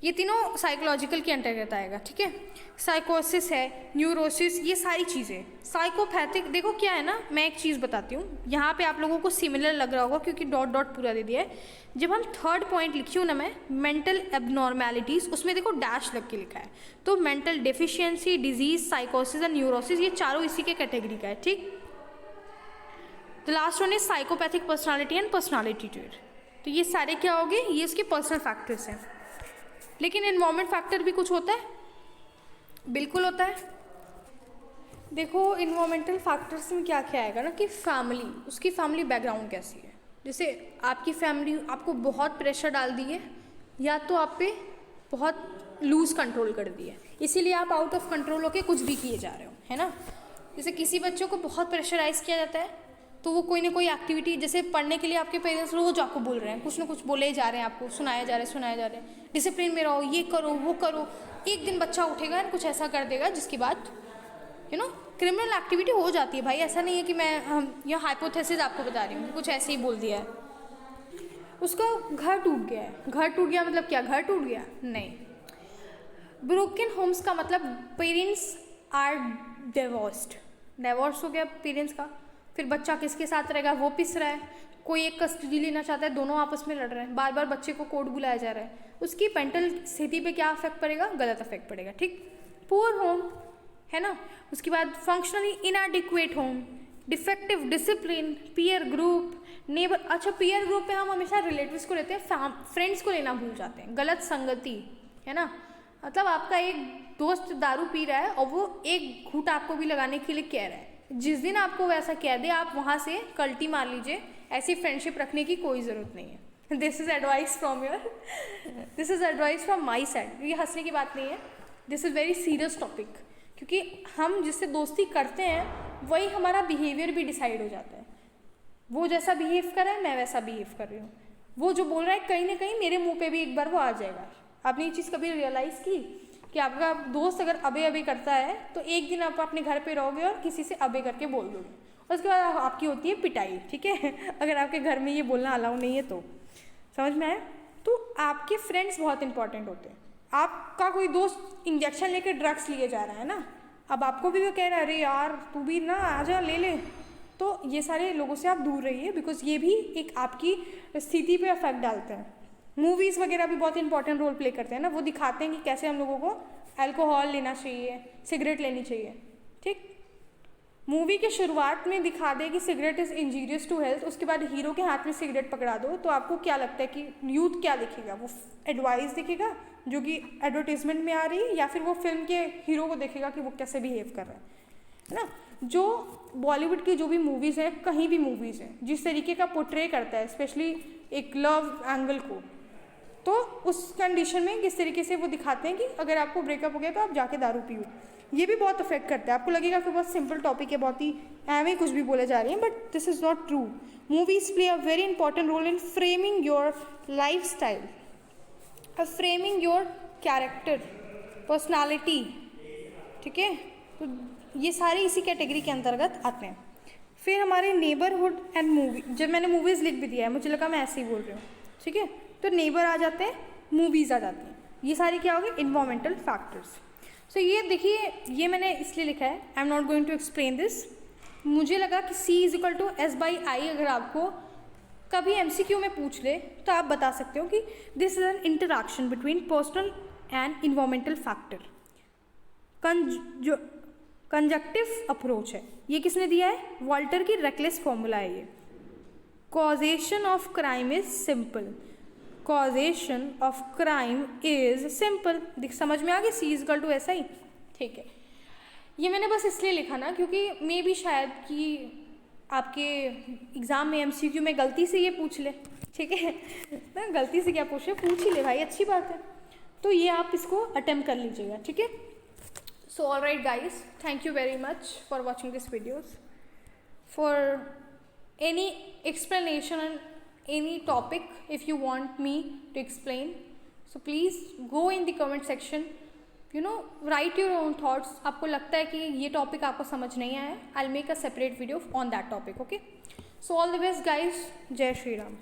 A: ये तीनों साइकोलॉजिकल के अंतर्गत आएगा, ठीक है। साइकोसिस है, न्यूरोसिस, ये सारी चीज़ें। साइकोपैथिक, देखो क्या है ना, मैं एक चीज़ बताती हूँ, यहाँ पे आप लोगों को सिमिलर लग रहा होगा क्योंकि डॉट डॉट पूरा दे दिया है। जब हम थर्ड पॉइंट लिखी हूँ ना मैं, मेंटल एबनॉर्मैलिटीज़, उसमें देखो डैश लग के लिखा है। तो मेंटल डेफिशिएंसी, डिजीज, साइकोसिस और न्यूरोसिस, ये चारों इसी के कैटेगरी का है, ठीक। The last one is psychopathic personality and personality trait. तो ये सारे क्या हो गए, ये उसके पर्सनल फैक्टर्स हैं। लेकिन एनवायरमेंट फैक्टर भी कुछ होता है, बिल्कुल होता है। देखो एनवायरमेंटल फैक्टर्स में क्या क्या आएगा ना, कि फैमिली, उसकी फैमिली बैकग्राउंड कैसी है। जैसे आपकी फैमिली आपको बहुत प्रेशर डाल दी है, या तो आप पे बहुत लूज कंट्रोल कर दिया है, इसीलिए आप आउट ऑफ कंट्रोल होकर कुछ भी किए जा रहे हो, है ना। जैसे किसी बच्चों को बहुत प्रेशराइज किया जाता है तो वो कोई ना कोई एक्टिविटी, जैसे पढ़ने के लिए आपके पेरेंट्स रोज आपको बोल रहे हैं, कुछ ना कुछ बोले जा रहे हैं, आपको सुनाया जा रहा है, डिसिप्लिन में रहो, ये करो वो करो। एक दिन बच्चा उठेगा कुछ ऐसा कर देगा जिसके बाद क्रिमिनल एक्टिविटी हो जाती है। भाई ऐसा नहीं है कि मैं यह हाइपोथेसिस आपको बता रही हूँ, कुछ ऐसे ही बोल दिया है। उसका घर टूट गया है, घर टूट गया मतलब क्या, घर टूट गया नहीं। ब्रोकन होम्स का मतलब पेरेंट्स आर डिवोर्स हो गया पेरेंट्स का, फिर बच्चा किसके साथ रहेगा, वो पिस रहा है, कोई एक कस्टडी लेना चाहता है, दोनों आपस में लड़ रहे हैं, बार बार बच्चे को कोर्ट बुलाया जा रहा है, उसकी मेंटल स्थिति पे क्या इफेक्ट पड़ेगा, गलत इफेक्ट पड़ेगा, ठीक। पुअर होम है ना, उसके बाद functionally इनएडिक्वेट home, defective discipline, peer group, neighbour. अच्छा, पीयर ग्रुप में हम हमेशा रिलेटिव्स को लेते हैं, फ्रेंड्स को लेना भूल जाते हैं, गलत संगति, है ना। मतलब आपका एक दोस्त दारू पी रहा है और वो एक घूंट आपको भी लगाने के लिए कह रहा है, जिस दिन आपको वैसा कह दे आप वहाँ से कल्टी मार लीजिए, ऐसी फ्रेंडशिप रखने की कोई ज़रूरत नहीं है। This is advice from my side. ये हंसने की बात नहीं है, this is very serious topic, क्योंकि हम जिससे दोस्ती करते हैं वही हमारा बिहेवियर भी डिसाइड हो जाता है। वो जैसा बिहेव कर रहा है मैं वैसा बिहेव कर रही हूँ, वो जो बोल रहा है कहीं ना कहीं मेरे मुँह पे भी एक बार वो आ जाएगा। आपने ये चीज़ कभी रियलाइज़ की कि आपका दोस्त अगर अबे करता है तो एक दिन आप अपने घर पे रहोगे और किसी से अबे करके बोल दोगे, उसके बाद आपकी होती है पिटाई, ठीक है। अगर आपके घर में ये बोलना अलाउ नहीं है तो, समझ में आया। तो आपके फ्रेंड्स बहुत इंपॉर्टेंट होते हैं। आपका कोई दोस्त इंजेक्शन लेके ड्रग्स लिए जा रहा है ना, अब आपको भी वो कह रहा है अरे यार तू भी ना आ जा ले, तो ये सारे लोगों से आप दूर रहिए, बिकॉज ये भी एक आपकी स्थिति पे इफेक्ट डालते हैं। मूवीज़ वगैरह भी बहुत इंपॉर्टेंट रोल प्ले करते हैं ना, वो दिखाते हैं कि कैसे हम लोगों को अल्कोहल लेना चाहिए, सिगरेट लेनी चाहिए, ठीक। मूवी के शुरुआत में दिखा दे कि cigarette is injurious to health, उसके बाद हीरो के हाथ में सिगरेट पकड़ा दो, तो आपको क्या लगता है कि यूथ क्या दिखेगा? वो एडवाइस दिखेगा जो कि एडवर्टीजमेंट में आ रही है, या फिर वो फिल्म के हीरो को देखेगा कि वो कैसे बिहेव कर रहा है ना। जो बॉलीवुड की जो भी मूवीज़ हैं, कहीं भी मूवीज़ हैं, जिस तरीके का पोर्ट्रे करता है स्पेशली एक लव एंगल को, तो उस कंडीशन में किस तरीके से वो दिखाते हैं कि अगर आपको ब्रेकअप हो गया तो आप जाके दारू पियो, ये भी बहुत अफेक्ट करता है। आपको लगेगा कि बहुत सिंपल टॉपिक है, बहुत ही एम ही कुछ भी बोले जा रही हैं, but this is not true. Movies play a very important role in framing your lifestyle, framing your character, personality, ठीक है। तो ये सारे इसी कैटेगरी के अंतर्गत आते हैं। फिर हमारे नेबरहुड एंड मूवी, जब मैंने मूवीज़ लिख भी दिया है, मुझे लगा मैं ऐसे ही बोल रही हूँ, ठीक है। तो नेबर आ जाते हैं, मूवीज़ आ जाती हैं, ये सारी क्या हो गए? Environmental factors. सो ये देखिए, ये मैंने इसलिए लिखा है, I am not going to explain this. मुझे लगा कि C=S/I, अगर आपको कभी MCQ में पूछ ले तो आप बता सकते हो कि this is an interaction between personal and environmental factor. Conjunctive approach है, ये किसने दिया है? वॉल्टर की रेकलेस फॉर्मूला है ये। Causation of crime is simple, causation of crime is simple. समझ में आ गया? C=SI, ठीक है। ये मैंने बस इसलिए लिखा ना क्योंकि मे भी शायद कि आपके एग्ज़ाम में MCQ में गलती से ये पूछ ले, ठीक है ना, गलती से क्या पूछ ही ले भाई, अच्छी बात है। तो ये आप इसको अटेम्प्ट कर लीजिएगा, ठीक है। So all right guys, thank you very much for watching this videos. For any explanation on any topic if you want me to explain, so please go in the comment section, you know, write your own thoughts. आपको लगता है कि ये topic आपको समझ नहीं आया, I will make a separate video on that topic, okay. So all the best guys, जय श्री राम।